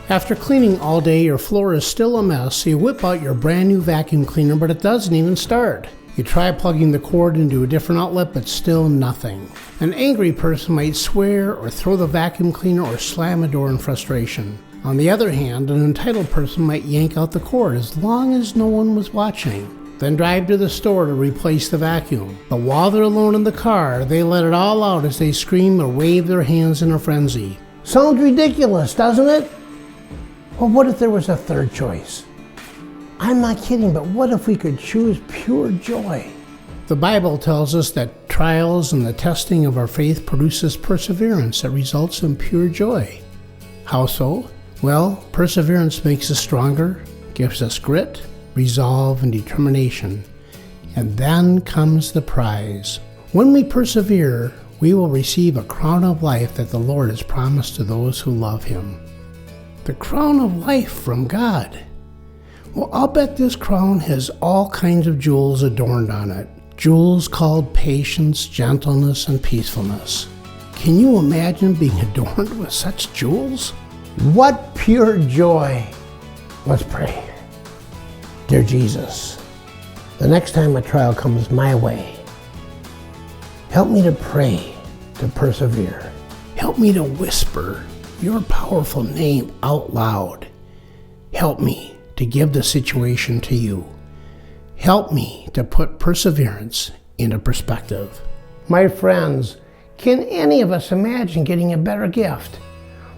After cleaning all day, your floor is still a mess, so you whip out your brand new vacuum cleaner, but it doesn't even start. You try plugging the cord into a different outlet, but still nothing. An angry person might swear or throw the vacuum cleaner or slam a door in frustration. On the other hand, an entitled person might yank out the cord as long as no one was watching, then drive to the store to replace the vacuum. But while they're alone in the car, they let it all out as they scream or wave their hands in a frenzy. Sounds ridiculous, doesn't it? Well, what if there was a third choice? I'm not kidding, but what if we could choose pure joy? The Bible tells us that trials and the testing of our faith produces perseverance that results in pure joy. How so? Well, perseverance makes us stronger, gives us grit, resolve, and determination. And then comes the prize. When we persevere, we will receive a crown of life that the Lord has promised to those who love Him. The crown of life from God. Well, I'll bet this crown has all kinds of jewels adorned on it. Jewels called patience, gentleness, and peacefulness. Can you imagine being adorned with such jewels? What pure joy! Let's pray. Dear Jesus, the next time a trial comes my way, help me to pray, to persevere. Help me to whisper your powerful name out loud. Help me to give the situation to you. Help me to put perseverance into perspective. My friends, can any of us imagine getting a better gift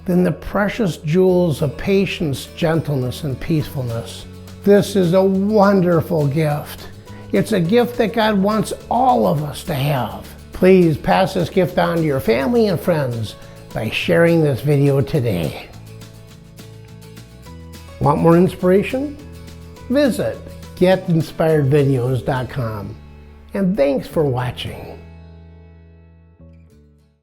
than the precious jewels of patience, gentleness, and peacefulness? This is a wonderful gift. It's a gift that God wants all of us to have. Please pass this gift on to your family and friends by sharing this video today. Want more inspiration? Visit getinspiredvideos.com. And thanks for watching.